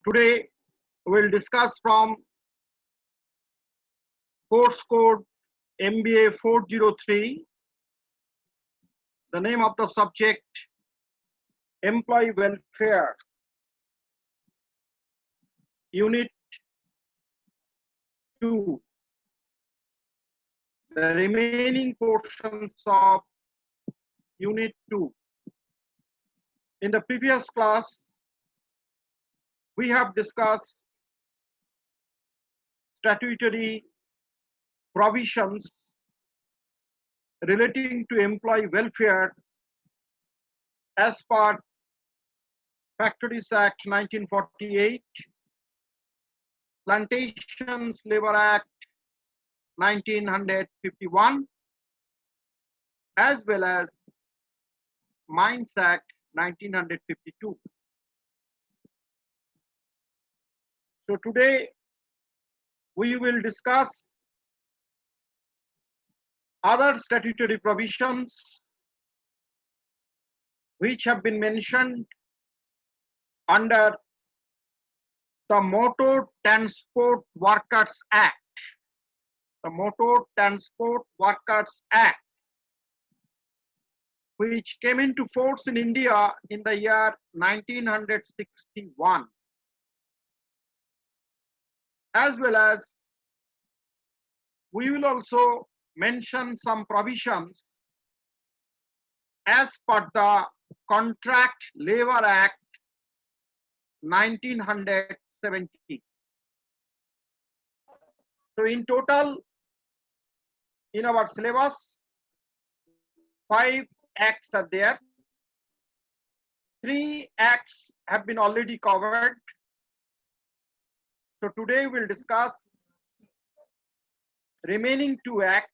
Today we'll discuss from course code MBA 403. The name of the subject, Employee Welfare, Unit 2. The remaining portions of Unit 2. In the previous class, we have discussed statutory provisions relating to employee welfare as per Factories Act 1948, Plantations Labor Act 1951, as well as Mines Act 1952. So today we will discuss other statutory provisions which have been mentioned under the Motor Transport Workers Act. The Motor Transport Workers Act, which came into force in India in the year 1961, as well as we will also mention some provisions as per the Contract Labor Act 1970. So in total, in our syllabus, 5 acts are there. 3 acts have been already covered. So today we'll discuss remaining 2 acts,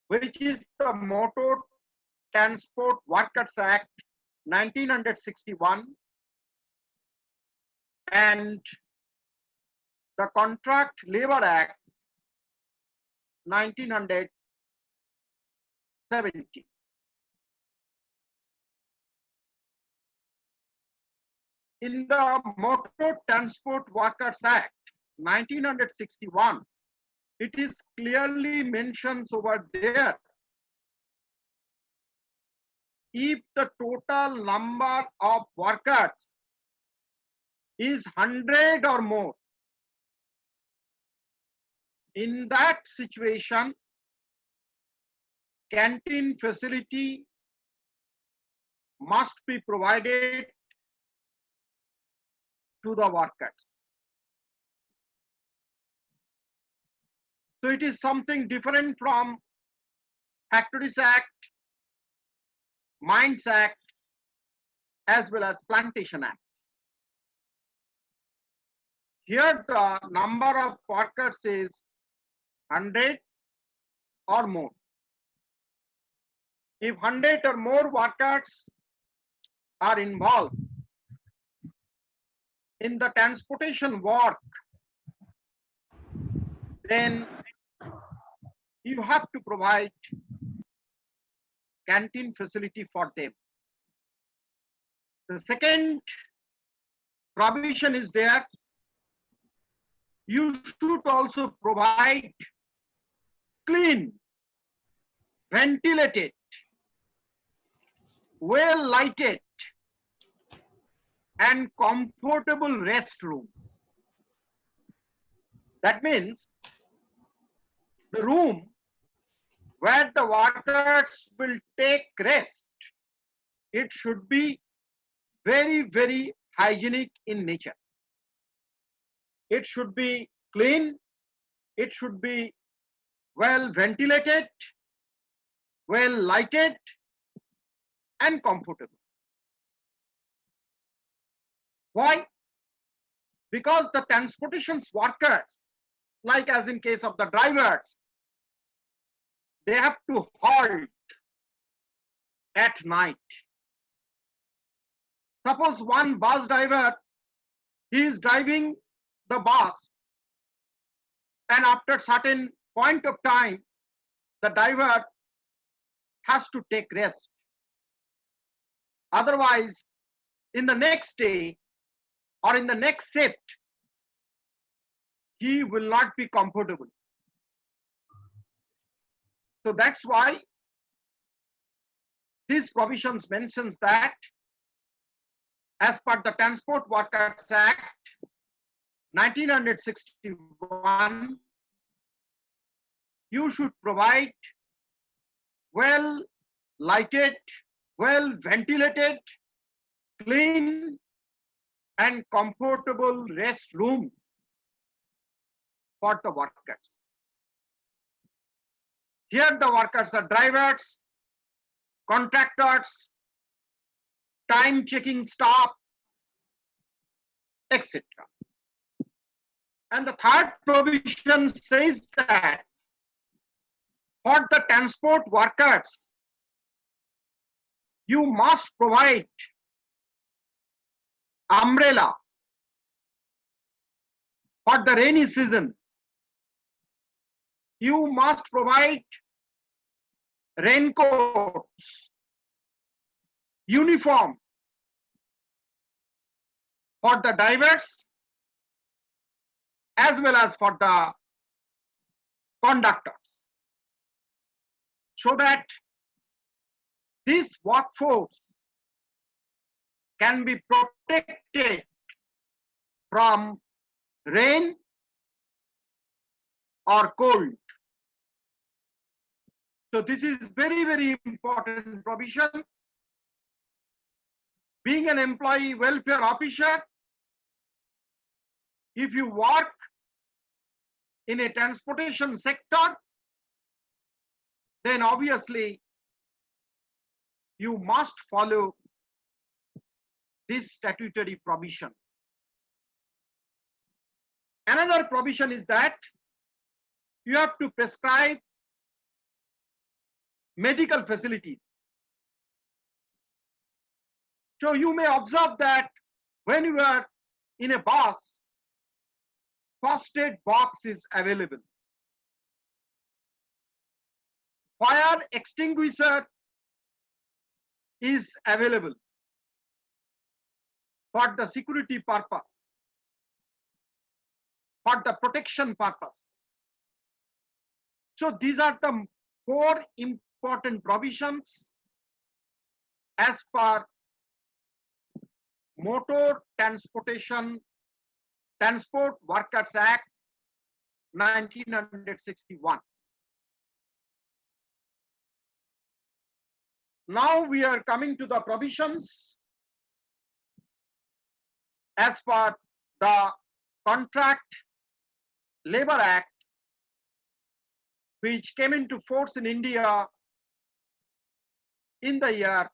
which is the Motor Transport Workers Act 1961 and the Contract Labor Act 1970. In the Motor Transport Workers Act 1961, it is clearly mentioned over there, if the total number of workers is 100 or more, in that situation, canteen facility must be provided to the workers. So it is something different from Factories Act, Mines Act, as well as Plantation Act. Here the number of workers is 100 or more. If 100 or more workers are involved in the transportation work, then you have to provide canteen facility for them. The second provision is there. You should also provide clean, ventilated, well lighted and comfortable restroom. That means the room where the workers will take rest, it should be very, very hygienic in nature. It should be clean, it should be well ventilated, well lighted and comfortable. Why? Because the transportation workers, like as in case of the drivers, they have to halt at night. Suppose one bus driver, he is driving the bus and after certain point of time, the driver has to take rest. Otherwise, in the next day or in the next shift, he will not be comfortable. So that's why these provisions mentions that as per the Transport Workers Act 1961, you should provide well lighted, well ventilated, clean and comfortable restrooms for the workers. Here the workers are drivers, contractors, time checking staff, etc. And the third provision says that for the transport workers, you must provide umbrella for the rainy season. You must provide raincoats, uniform for the drivers as well as for the conductors, so that this workforce can be protected from rain or cold. So this is very, very important provision. Being an employee welfare officer, if you work in a transportation sector, then obviously you must follow this statutory provision. Another provision is that you have to prescribe medical facilities. So you may observe that when you are in a bus, first aid box is available. Fire extinguisher is available for the security purpose, for the protection purpose. So these are the 4 important provisions as per Motor Transport Workers Act 1961. Now we are coming to the provisions as per the Contract Labor Act, which came into force in India in the year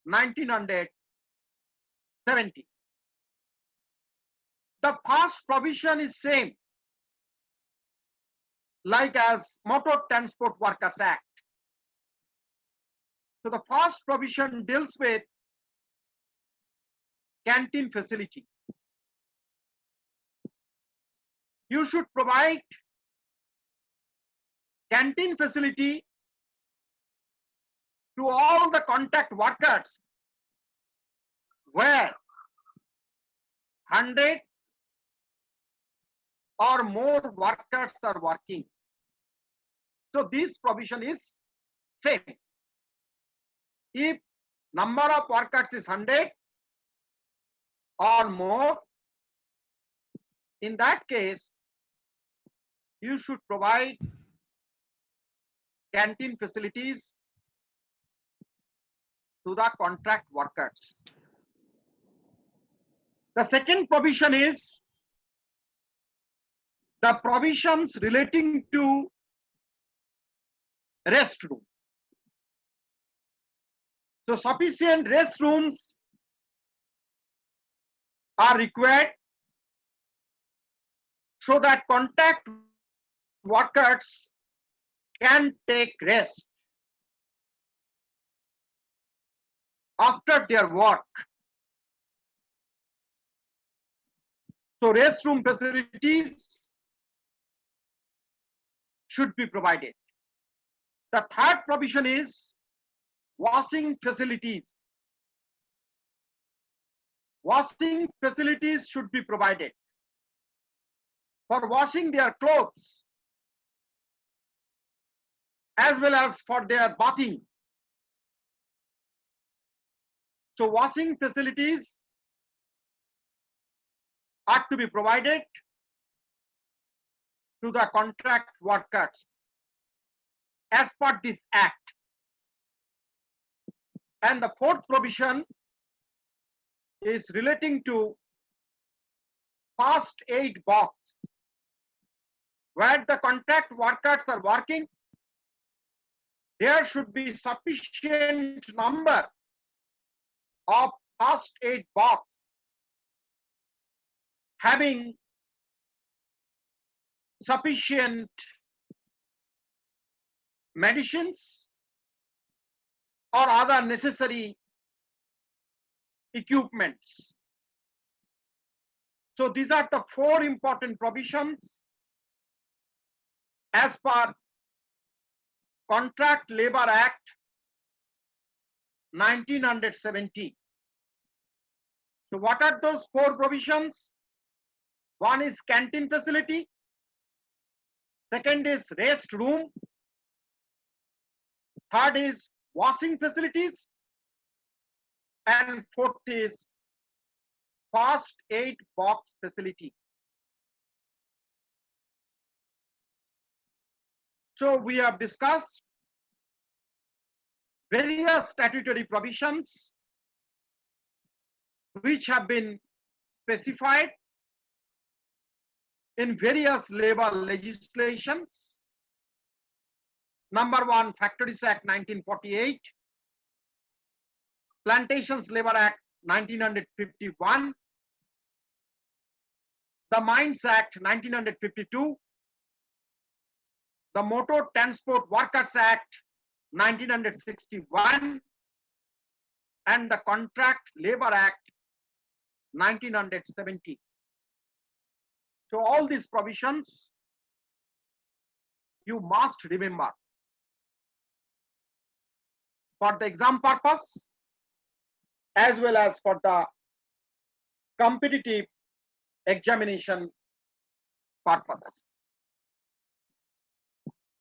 1970. The first provision is same like as Motor Transport Workers Act. So the first provision deals with canteen facility. You should provide canteen facility to all the contact workers where 100 or more workers are working. So this provision is same. If number of workers is 100 or more, in that case, you should provide canteen facilities to the contract workers. The second provision is the provisions relating to restroom. So sufficient restrooms are required so that contact workers can take rest after their work. So restroom facilities should be provided. The third provision is washing facilities. washing facilities should be provided for washing their clothes as well as for their bathing. So washing facilities are to be provided to the contract workers as per this act. And the fourth provision is relating to first aid box. Where the contract workers are working, there should be sufficient number of first aid box having sufficient medicines or other necessary equipments. So these are the four important provisions as per Contract Labor Act 1970. So what are those four provisions? One is canteen facility, second is rest room, third is washing facilities, and fourth is first aid box facility. So we have discussed various statutory provisions which have been specified in various labor legislations. Number one, Factories Act 1948, Plantations Labor Act 1951, the Mines Act 1952, the Motor Transport Workers Act 1961, and the Contract Labor Act 1970. So all these provisions you must remember for the exam purpose as well as for the competitive examination purpose.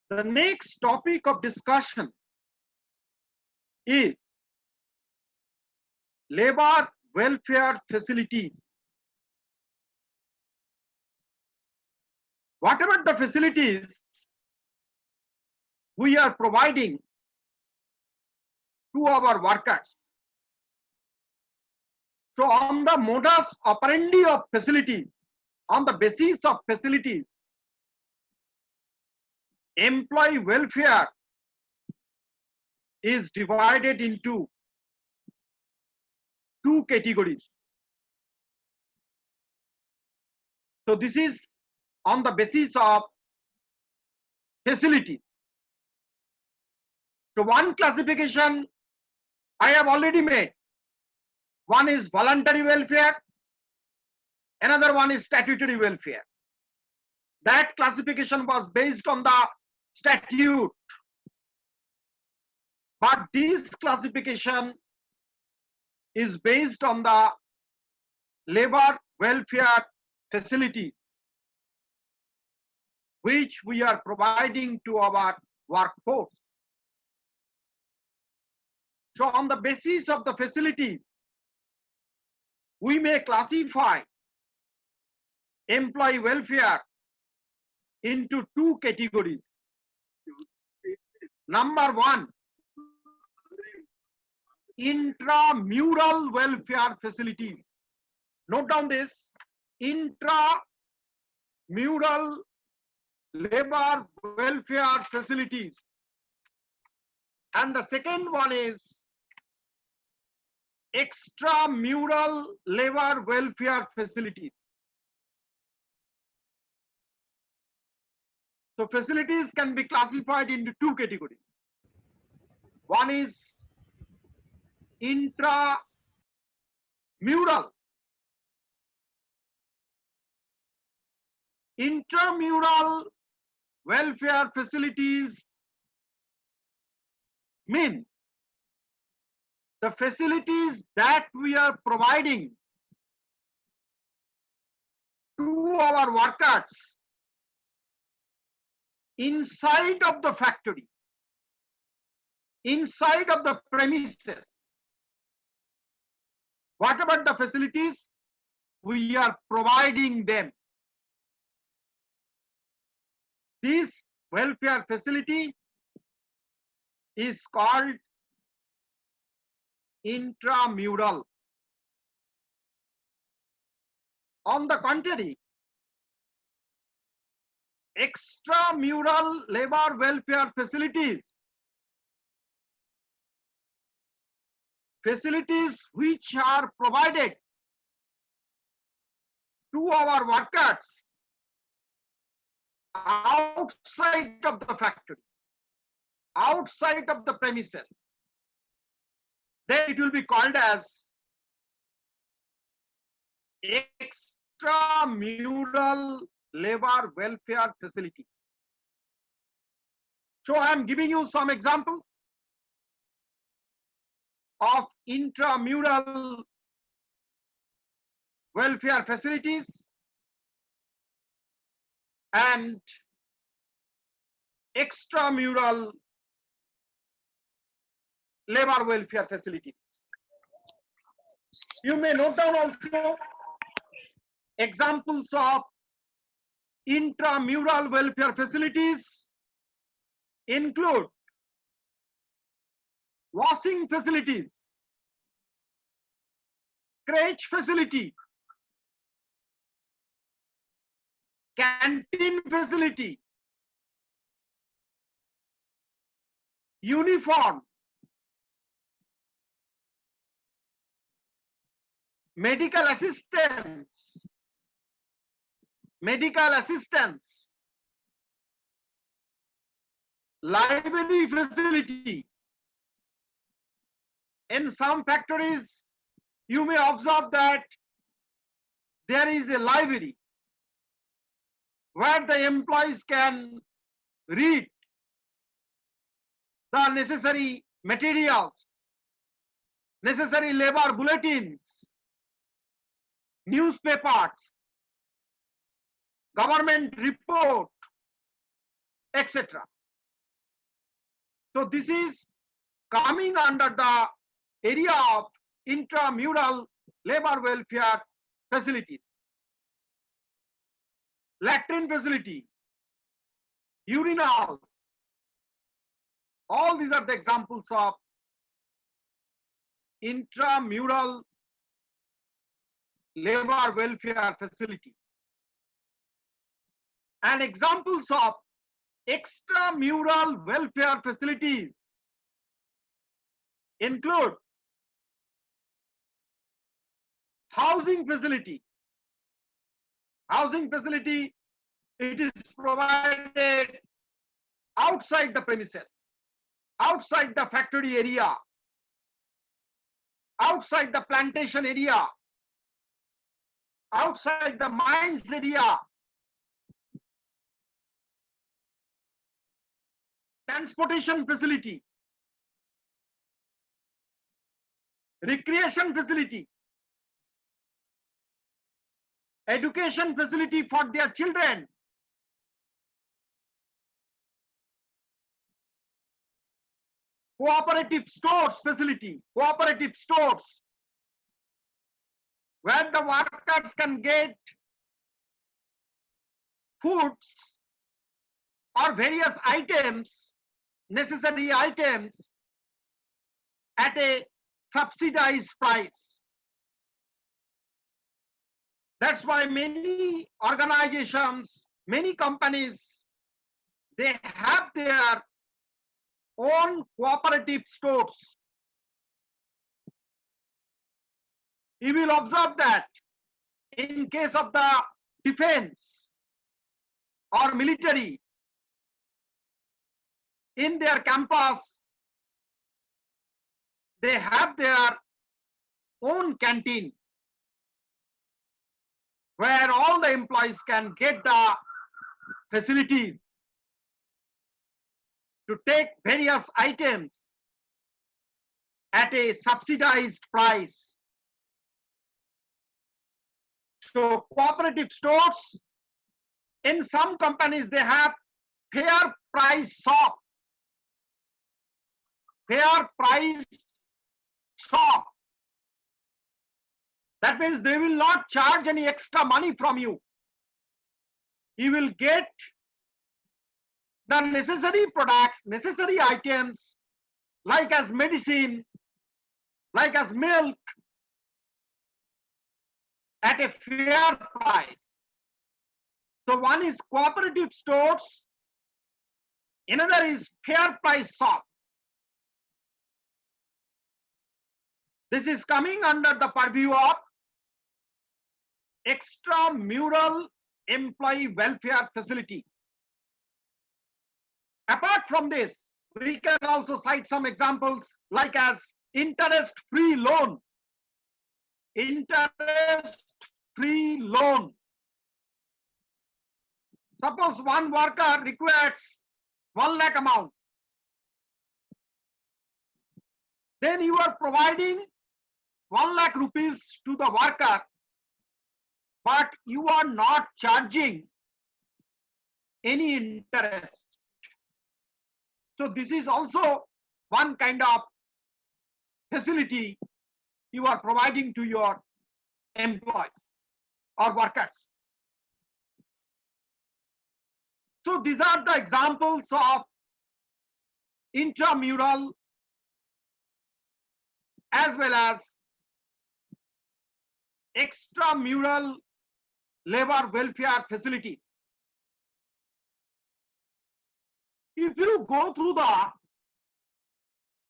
The next topic of discussion is labor welfare facilities. Whatever the facilities we are providing to our workers. So on the modus operandi of facilities, on the basis of facilities, employee welfare is divided into two categories. So this is on the basis of facilities. So one classification I have already made. One is voluntary welfare, another one is statutory welfare. That classification was based on the statute, but this classification is based on the labor welfare facilities which we are providing to our workforce. So on the basis of the facilities, we may classify employee welfare into two categories. Number one, intramural welfare facilities. Note down this, intramural labor welfare facilities. And the second one is extramural labor welfare facilities. So facilities can be classified into two categories. One is intramural. Intramural welfare facilities means the facilities that we are providing our workers inside of the factory, inside of the premises, whatever the facilities we are providing them. This welfare facility is called intramural. On the contrary, extramural labor welfare facilities, facilities which are provided to our workers outside of the factory, outside of the premises, then it will be called as extramural labor welfare facility. So I am giving you some examples of intramural welfare facilities and extramural labor welfare facilities. You may note down also examples of intramural welfare facilities include washing facilities, crèche facility, canteen facility, uniform, medical assistance, library facility. In some factories, you may observe that there is a library where the employees can read the necessary materials, necessary labor bulletins, newspapers, government report, etc. So this is coming under the area of intramural labor welfare facilities. Latrine facility, urinals, all these are the examples of intramural labor welfare facility. And examples of extramural welfare facilities include housing facility. Housing facility, it is provided outside the premises, outside the factory area, outside the plantation area, outside the mines area. Transportation facility, recreation facility, education facility for their children, cooperative stores facility, cooperative stores where the workers can get foods or various items, necessary items at a subsidized price. That's why many organizations, many companies, they have their own cooperative stores. You will observe that in case of the defense or military, in their campus, they have their own canteen where all the employees can get the facilities to take various items at a subsidized price. So cooperative stores In some companies, they have fair price shop. Fair price shop. That means they will not charge any extra money from you. You will get the necessary products, necessary items, like as medicine, like as milk, at a fair price. So one is cooperative stores, another is fair price shop. This is coming under the purview of extramural employee welfare facility. Apart from this, we can also cite some examples like as interest-free loan. Interest-free loan. Suppose one worker requires 1 lakh amount. Then you are providing 1 lakh rupees to the worker, but you are not charging any interest. So this is also one kind of facility you are providing to your employees or workers. So these are the examples of intramural as well as extramural labor welfare facilities. If you go through the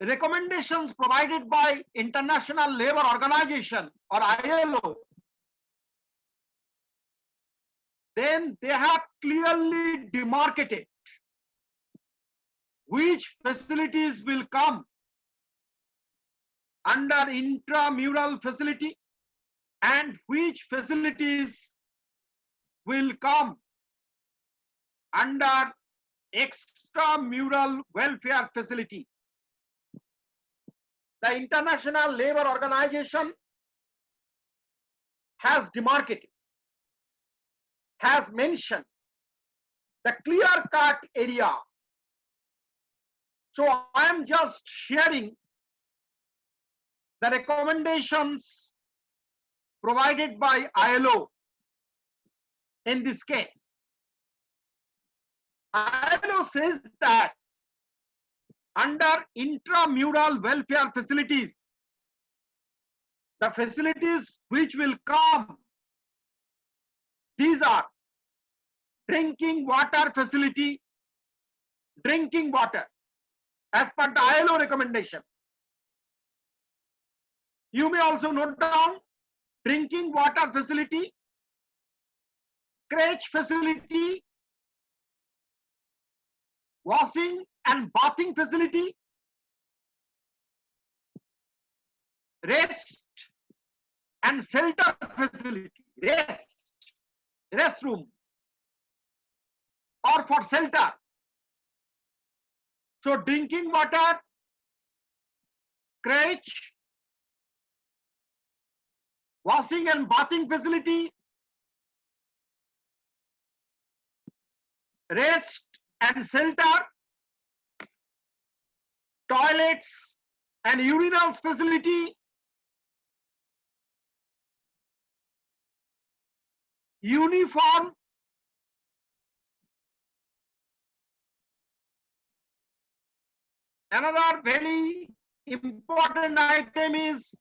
recommendations provided by International Labour Organization or ILO, then they have clearly demarcated which facilities will come under intramural facility and which facilities will come under extramural welfare facility. The International Labour Organization has demarcated, has mentioned the clear-cut area. So I am just sharing the recommendations provided by ILO in this case. ILO says that under intramural welfare facilities, the facilities which will come, these are drinking water facility, drinking water as per the ILO recommendation. You may also note down drinking water facility, crèche facility, washing and bathing facility, rest and shelter facility, restroom or for shelter. So drinking water, crèche, washing and bathing facility, rest and shelter, toilets and urinals facility, uniform, another very important item is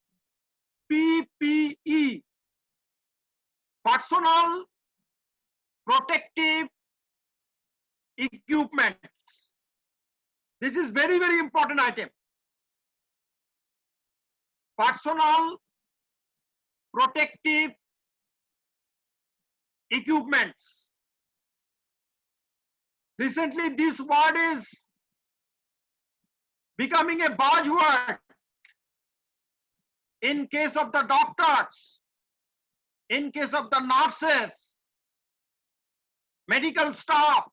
PPE, personal protective equipments. This is very, very important item. Personal protective equipments. Recently, this word is becoming a buzzword in case of the doctors, in case of the nurses, medical staff.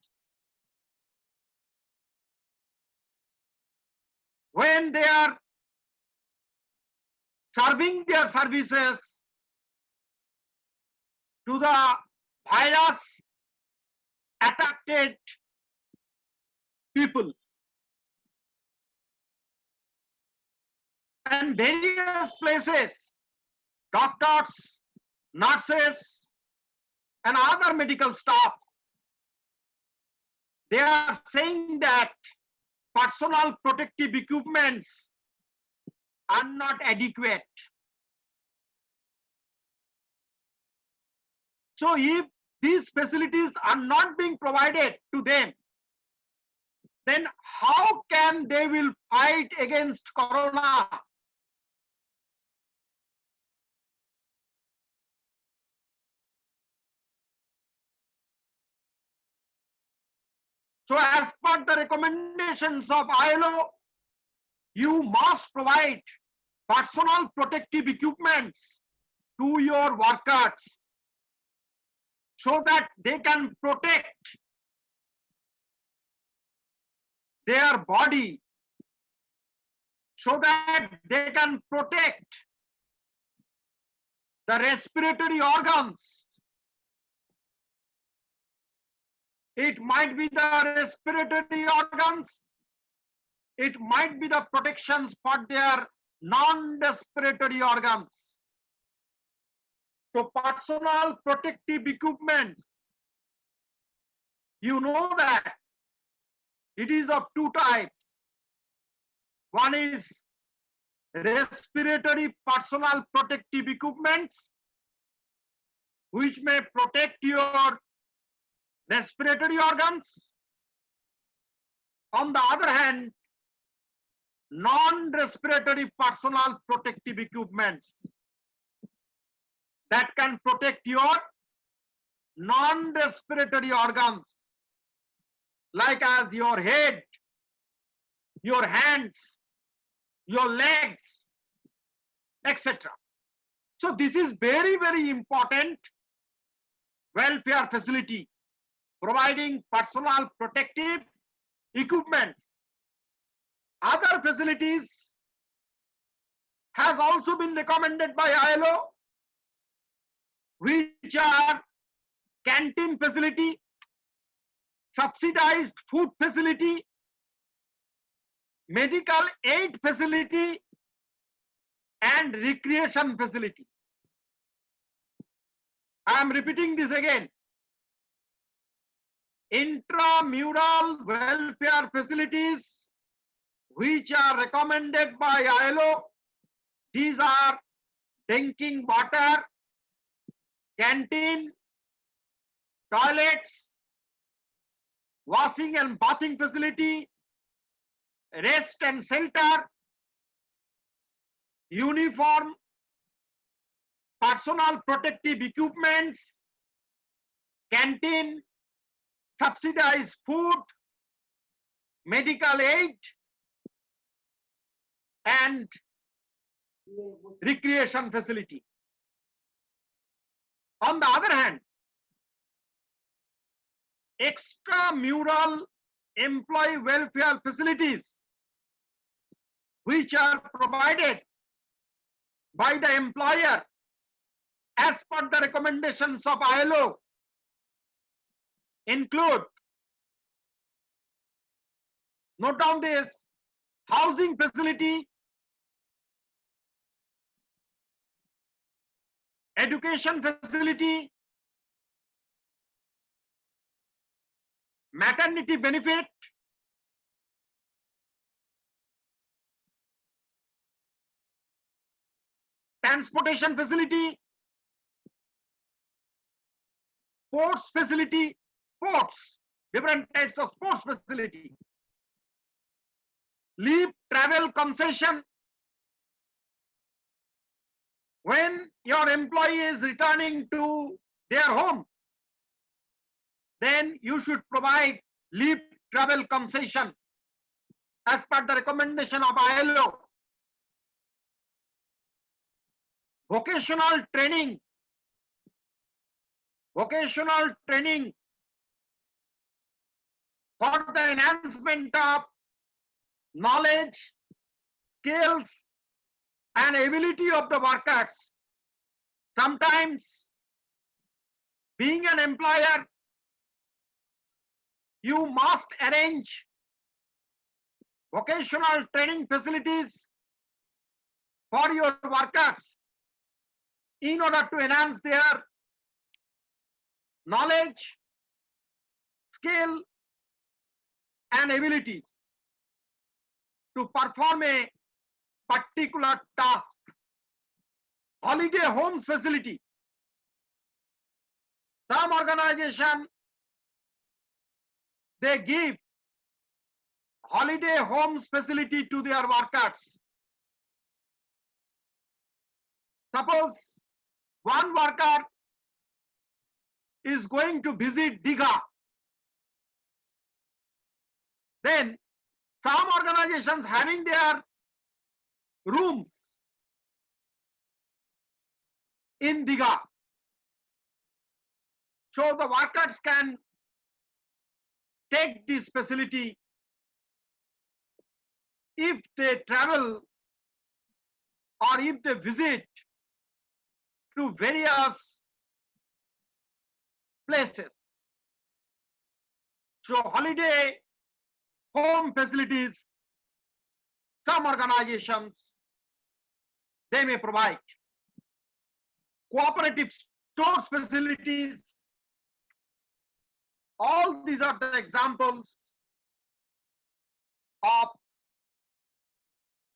When they are serving their services to the virus affected people. And various places, doctors, nurses, and other medical staff, they are saying that personal protective equipments are not adequate. So if these facilities are not being provided to them, then how can they will fight against corona? So as per the recommendations of ILO, you must provide personal protective equipments to your workers so that they can protect their body, so that they can protect the respiratory organs. It might be the respiratory organs, it might be the protections for their non-respiratory organs. So personal protective equipment, you know that it is of two types. One is respiratory personal protective equipments, which may protect your respiratory organs. On the other hand, non-respiratory personal protective equipments that can protect your non-respiratory organs, like as your head, your hands, your legs, etc. So this is very, very important welfare facility, providing personal protective equipments. Other facilities has also been recommended by ILO, which are canteen facility, subsidized food facility, medical aid facility, and recreation facility. I am repeating this again. Intramural welfare facilities which are recommended by ILO, these are drinking water, canteen, toilets, washing and bathing facility, rest and shelter, uniform, personal protective equipments, canteen, subsidized food, medical aid, and recreation facility. On the other hand, extramural employee welfare facilities, which are provided by the employer as per the recommendations of ILO, include, note down this, housing facility, education facility, maternity benefit, transportation facility, sports facility, sports, different types of sports facility, leave travel concession. When your employee is returning to their homes, then you should provide leave travel concession as per the recommendation of ILO. Vocational training. Vocational training for the enhancement of knowledge, skills, and ability of the workers. Sometimes, being an employer, you must arrange vocational training facilities for your workers in order to enhance their knowledge, skill, and abilities to perform a particular task. Holiday homes facility. Some organization, they give holiday homes facility to their workers. Suppose one worker is going to visit Digha, then some organizations having their rooms in Digha. So the workers can take this facility if they travel or if they visit to various places. So holiday home facilities, some organizations, they may provide. Cooperative stores facilities, all these are the examples of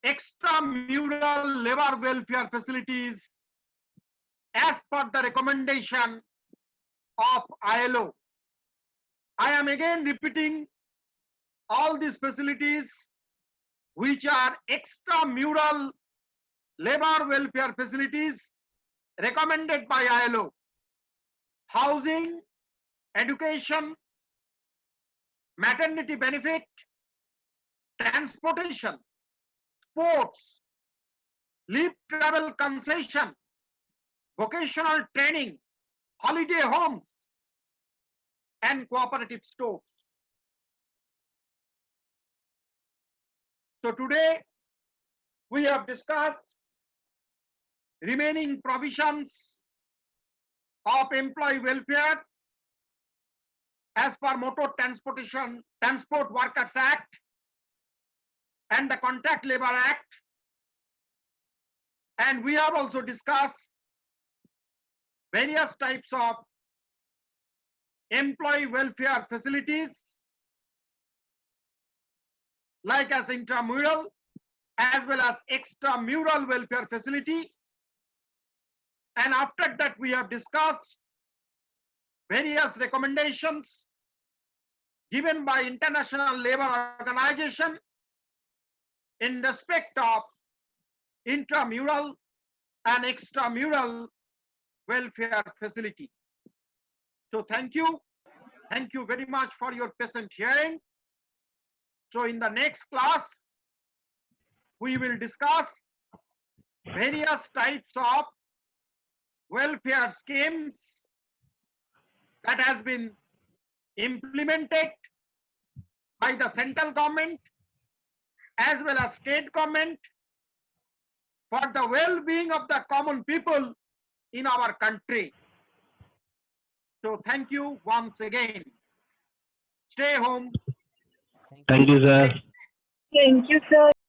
extramural labor welfare facilities as per the recommendation of ILO. I am again repeating all these facilities which are extramural labor welfare facilities recommended by ILO. Housing, education, maternity benefit, transportation, sports, leave travel concession, vocational training, holiday homes, and cooperative stores. So today we have discussed remaining provisions of employee welfare as per Motor Transport Workers Act and the Contract Labor Act, and we have also discussed various types of employee welfare facilities like as intramural as well as extramural welfare facility, and after that we have discussed various recommendations given by International Labour Organization in respect of intramural and extramural welfare facility. So thank you very much for your patient hearing. So in the next class we will discuss various types of welfare schemes that has been implemented by the central government as well as state government for the well-being of the common people in our country. So thank you once again. Stay home. Thank you, sir. Thank you, sir.